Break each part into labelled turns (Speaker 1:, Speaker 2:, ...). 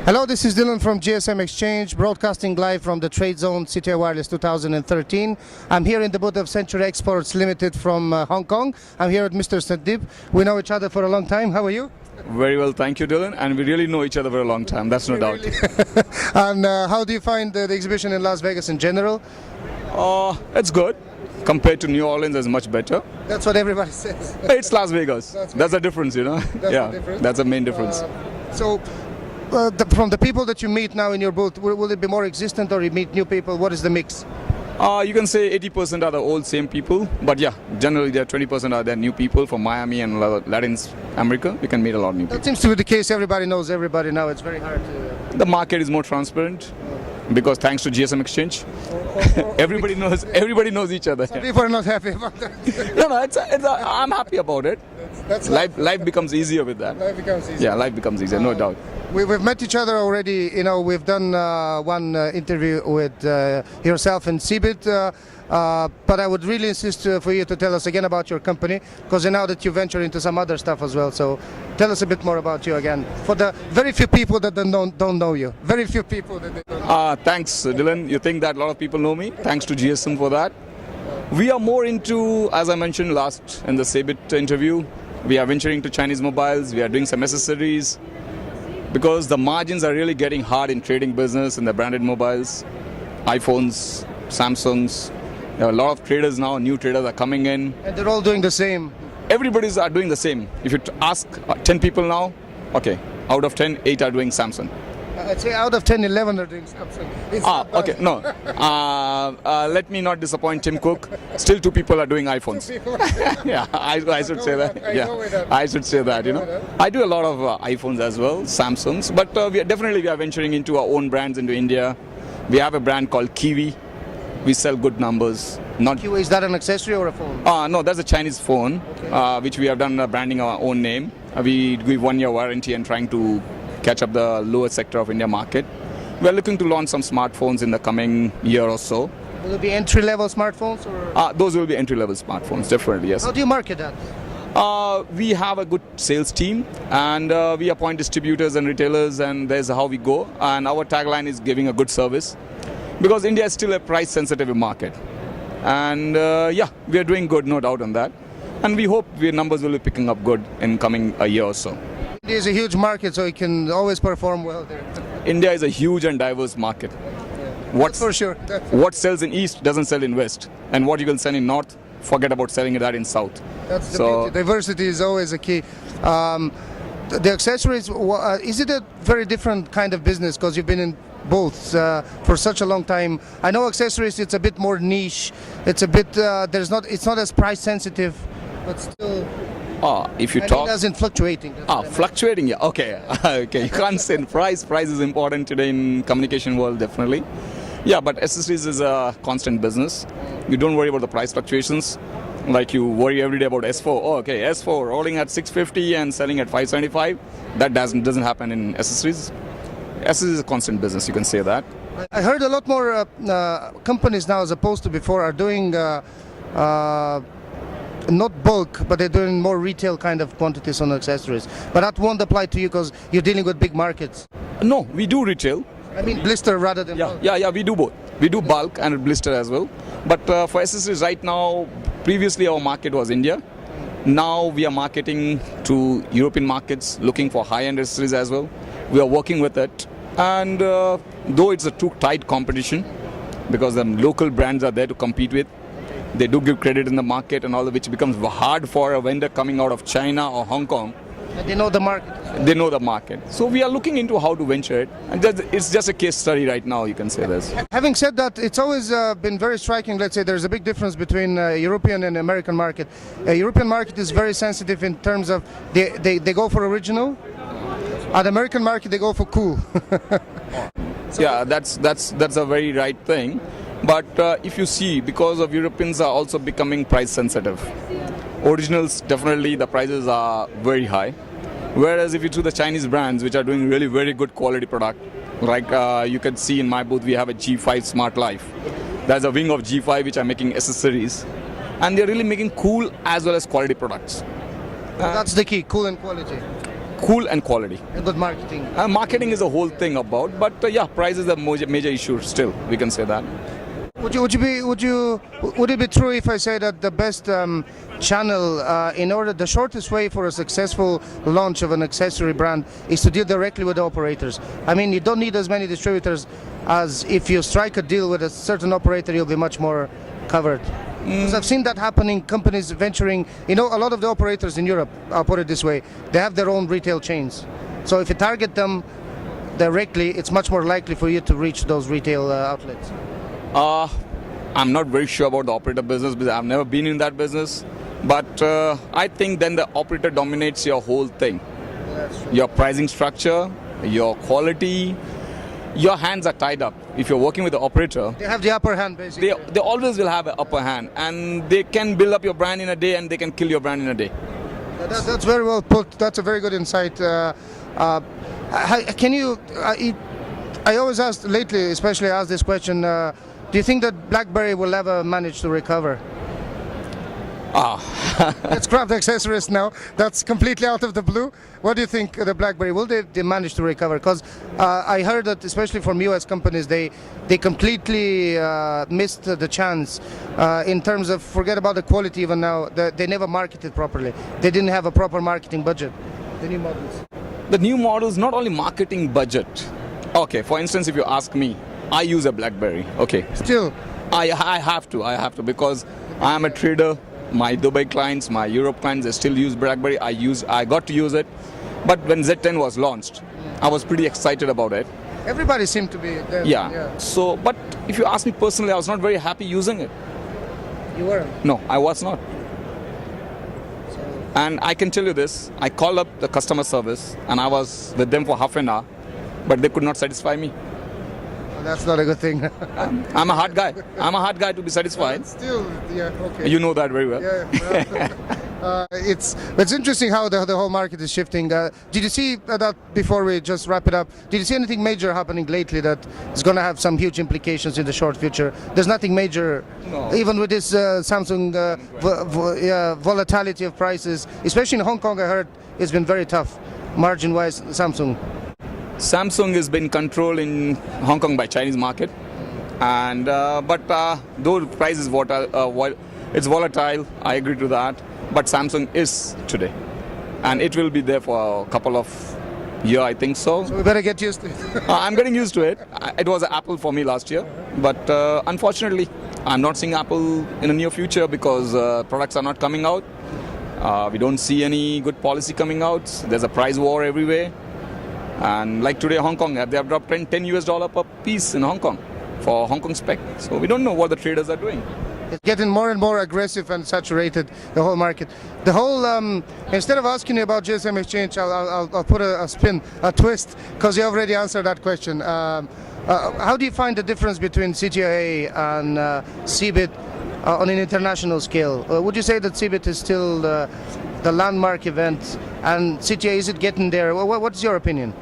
Speaker 1: Hello, this is Dilyan from gsmExchange, broadcasting live from the tradeZone CTIA Wireless 2013. I'm here in the booth of Century Exports Ltd from Hong Kong. I'm here with Mr. Sandeep. We know each other for a long time. How are you?
Speaker 2: Very well, thank you, Dylan. And we really know each other for a long time, that's no doubt.
Speaker 1: And how do you find the exhibition in Las Vegas in general?
Speaker 2: It's good. Compared to New Orleans, it's much better.
Speaker 1: That's what everybody says.
Speaker 2: It's Las Vegas. That's the difference, you know. That's the main difference.
Speaker 1: From the people that you meet now in your booth, will it be more existent or you meet new people? What is the mix?
Speaker 2: You can say 80% are the old same people, but yeah, generally there are 20% are there new people from Miami and Latin America. You can meet a lot of new people.
Speaker 1: That seems to be the case. Everybody knows everybody now. It's very hard to...
Speaker 2: The market is more transparent because thanks to gsmExchange, everybody knows each other.
Speaker 1: Some people are not happy about that.
Speaker 2: No, I'm happy about it.
Speaker 1: That's
Speaker 2: life becomes easier with that.
Speaker 1: Life becomes easier.
Speaker 2: Yeah, life becomes easier, no doubt.
Speaker 1: We've met each other already. You know, we've done one interview with yourself and CBIT, but I would really insist for you to tell us again about your company, because now that you venture into some other stuff as well. So tell us a bit more about you again, for the very few people that don't know you. Very few people that they don't know.
Speaker 2: Thanks, Dylan. You think that a lot of people know me. Thanks to GSM for that. We are more into, as I mentioned last in the CBIT interview, we are venturing to Chinese mobiles. We are doing some accessories, because the margins are really getting hard in trading business in the branded mobiles, iPhones, Samsungs. There are a lot of traders now, new traders are coming in.
Speaker 1: And they're all doing the same.
Speaker 2: Everybody's are doing the same. If you ask 10 people now, okay, out of 10, 8 are doing Samsung.
Speaker 1: I'd say out of 10, 11 are doing Samsung.
Speaker 2: Okay, no. Let me not disappoint Tim Cook. Still 2 people are doing iPhones. Yeah, I should say that. Yeah, I should say that, you know. I do a lot of iPhones as well, Samsungs, but we are venturing into our own brands into India. We have a brand called Kiwi. We sell good numbers.
Speaker 1: Kiwi, is that an accessory or a phone?
Speaker 2: No, that's a Chinese phone, which we have done branding our own name. We give 1-year warranty and trying to catch up the lower sector of India market. We are looking to launch some smartphones in the coming year or so.
Speaker 1: Will it be entry-level smartphones? Or?
Speaker 2: Those will be entry-level smartphones, definitely, yes.
Speaker 1: How do you market that?
Speaker 2: We have a good sales team, and we appoint distributors and retailers, and there's how we go. And our tagline is giving a good service, because India is still a price-sensitive market. And yeah, we are doing good, no doubt on that. And we hope our numbers will be picking up good in coming a year or so.
Speaker 1: India is a huge market, so it can always perform well there.
Speaker 2: India is a huge and diverse market.
Speaker 1: That's for sure.
Speaker 2: What sells in East doesn't sell in West. And what you can sell in North, forget about selling that in South.
Speaker 1: That's the beauty. Diversity is always a key. The accessories, is it a very different kind of business, because you've been in both for such a long time? I know accessories, it's a bit more niche. It's a bit, it's not as price sensitive, but still...
Speaker 2: if you talk
Speaker 1: as in fluctuating.
Speaker 2: Fluctuating, yeah, okay. Okay, you can't say price is important today in communication world, definitely. Yeah, but accessories is a constant business. You don't worry about the price fluctuations like you worry every day about S4. Okay, S4 rolling at 650 and selling at 575. That doesn't happen in accessories. Accessories is a constant business, you can say that.
Speaker 1: I heard a lot more companies now, as opposed to before, are doing not bulk, but they're doing more retail kind of quantities on accessories. But that won't apply to you, because you're dealing with big markets.
Speaker 2: No, we do retail.
Speaker 1: I mean blister rather than bulk.
Speaker 2: Yeah, we do both. We do bulk and blister as well. But for accessories right now, previously our market was India. Now we are marketing to European markets, looking for high-end accessories as well. We are working with it. And though it's a too tight competition, because the local brands are there to compete with, they do give credit in the market and all of which becomes hard for a vendor coming out of China or Hong Kong.
Speaker 1: And they know the market.
Speaker 2: They know the market. So we are looking into how to venture it. And it's just a case study right now, you can say this.
Speaker 1: Having said that, it's always been very striking. Let's say there's a big difference between European and American market. European market is very sensitive in terms of they go for original. At the American market, they go for cool.
Speaker 2: Yeah, that's a very right thing. But if you see, because of Europeans are also becoming price sensitive. Originals, definitely the prices are very high. Whereas if you do the Chinese brands, which are doing really very good quality product, like you can see in my booth, we have a G5 Smart Life. There's a wing of G5 which are making accessories. And they're really making cool as well as quality products.
Speaker 1: That's the key, cool and quality.
Speaker 2: cool and quality.
Speaker 1: And good marketing.
Speaker 2: Marketing is a whole thing about, but yeah, price is a major issue still. We can say that.
Speaker 1: Would it be true if I say that the best channel the shortest way for a successful launch of an accessory brand is to deal directly with the operators? I mean, you don't need as many distributors as if you strike a deal with a certain operator, you'll be much more covered. Because I've seen that happening, companies venturing, a lot of the operators in Europe, I'll put it this way, they have their own retail chains. So if you target them directly, it's much more likely for you to reach those retail outlets.
Speaker 2: I'm not very sure about the operator business because I've never been in that business. But I think then the operator dominates your whole thing.
Speaker 1: That's true.
Speaker 2: Your pricing structure, your quality, your hands are tied up. If you're working with the operator,
Speaker 1: they have the upper hand basically.
Speaker 2: They always will have an upper hand, and they can build up your brand in a day and they can kill your brand in a day.
Speaker 1: That's very well put. That's a very good insight. I always ask lately, especially ask this question, do you think that BlackBerry will ever manage to recover? Let's grab the accessories now. That's completely out of the blue. What do you think the BlackBerry, will they manage to recover? Because I heard that especially from US companies, they completely missed the chance in terms of, forget about the quality even now, they never marketed properly. They didn't have a proper marketing budget, the new models.
Speaker 2: The new models, not only marketing budget. Okay, for instance, if you ask me, I use a BlackBerry. Okay.
Speaker 1: Still?
Speaker 2: I have to because I am a trader. My Dubai clients, my Europe clients, they still use BlackBerry. I got to use it. But when Z10 was launched, I was pretty excited about it.
Speaker 1: Everybody seemed to be there.
Speaker 2: Yeah. So, but if you ask me personally, I was not very happy using it.
Speaker 1: You weren't?
Speaker 2: No, I was not. And I can tell you this, I called up the customer service and I was with them for half an hour, but they could not satisfy me.
Speaker 1: That's not a good thing.
Speaker 2: I'm a hard guy. I'm a hard guy to be satisfied.
Speaker 1: Still, yeah, okay.
Speaker 2: You know that very well.
Speaker 1: Yeah. It's interesting how the whole market is shifting. Did you see that, before we just wrap it up, did you see anything major happening lately that is going to have some huge implications in the short future? There's nothing major, no. Even with this Samsung volatility of prices, especially in Hong Kong. I heard it's been very tough, margin-wise, Samsung
Speaker 2: has been controlled in Hong Kong by Chinese market, and but though price is it's volatile, I agree to that. But Samsung is today, and it will be there for a couple of years, I think so.
Speaker 1: So we better get used to it.
Speaker 2: I'm getting used to it. It was Apple for me last year, but unfortunately, I'm not seeing Apple in the near future because products are not coming out. We don't see any good policy coming out. There's a price war everywhere. And like today, Hong Kong, they have dropped $10 US per piece in Hong Kong for Hong Kong spec. So we don't know what the traders are doing.
Speaker 1: It's getting more and more aggressive and saturated, the whole market. The whole, instead of asking you about gsmExchange, I'll put a twist, because you already answered that question. How do you find the difference between CTIA and CeBIT on an international scale? Would you say that CeBIT is still the landmark event, and CTIA, is it getting there? What's your opinion?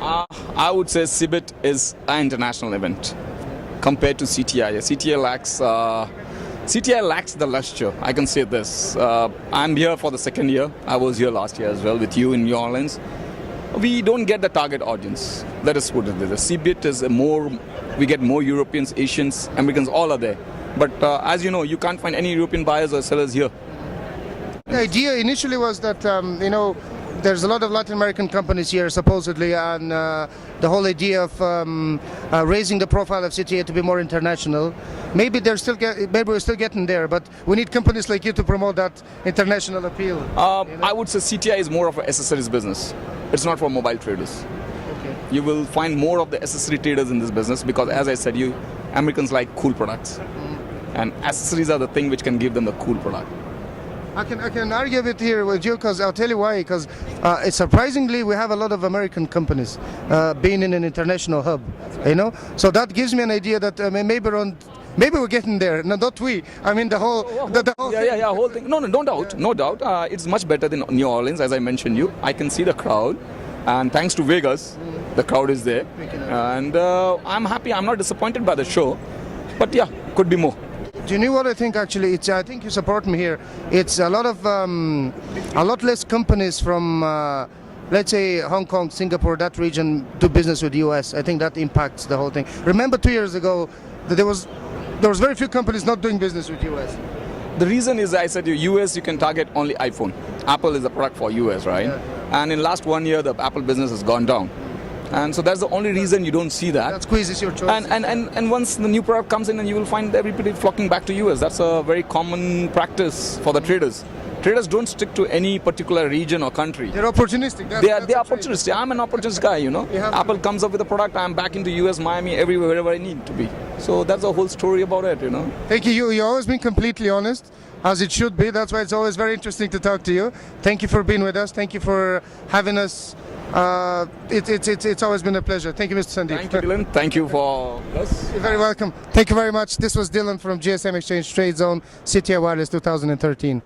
Speaker 2: I would say CeBIT is an international event compared to CTIA. CTIA lacks the luster. I can say this. I'm here for the second year. I was here last year as well with you in New Orleans. We don't get the target audience. Let us put it this way. CeBIT is we get more Europeans, Asians, Americans, all are there. But as you know, you can't find any European buyers or sellers here.
Speaker 1: The idea initially was that, there's a lot of Latin American companies here, supposedly, and the whole idea of raising the profile of CTIA to be more international. Maybe we're still getting there, but we need companies like you to promote that international appeal.
Speaker 2: I would say CTIA is more of an accessories business. It's not for mobile traders.
Speaker 1: Okay.
Speaker 2: You will find more of the accessory traders in this business because, as I said, Americans like cool products, and accessories are the thing which can give them the cool product.
Speaker 1: I can argue a bit here with you, because I'll tell you why. Because it's surprisingly, we have a lot of American companies being in an international hub, So that gives me an idea that maybe we're getting there. No, not we. I mean the whole.
Speaker 2: Whole thing. No, no doubt. It's much better than New Orleans, as I mentioned you. I can see the crowd, and thanks to Vegas, the crowd is there, and I'm happy. I'm not disappointed by the show, but yeah, could be more.
Speaker 1: Do you know what I think? Actually, I think you support me here. It's a lot less companies from let's say Hong Kong, Singapore, that region do business with the US. I think that impacts the whole thing. Remember 2 years ago that there was very few companies not doing business with US.
Speaker 2: The reason is I said US you can target only iPhone. Apple is the product for US, right?
Speaker 1: Yeah.
Speaker 2: And in last 1 year the Apple business has gone down. And so that's the only reason you don't see that.
Speaker 1: That squeezes your choice.
Speaker 2: And once the new product comes in, and you will find everybody flocking back to US. That's a very common practice for the traders. Traders don't stick to any particular region or country.
Speaker 1: They're opportunistic.
Speaker 2: They are opportunistic. I'm an opportunist guy, you know.
Speaker 1: have
Speaker 2: Apple
Speaker 1: to.
Speaker 2: comes up with a product, I'm back into US, Miami, everywhere, wherever I need to be. So that's the whole story about it, you know.
Speaker 1: Thank you. You've always been completely honest, as it should be. That's why it's always very interesting to talk to you. Thank you for being with us. Thank you for having us. It's always been a pleasure. Thank you, Mr. Sandeep.
Speaker 2: Thank you, Dylan. Thank you for us.
Speaker 1: You're very welcome. Thank you very much. This was Dylan from GSM Exchange TradeZone CTIA Wireless 2013.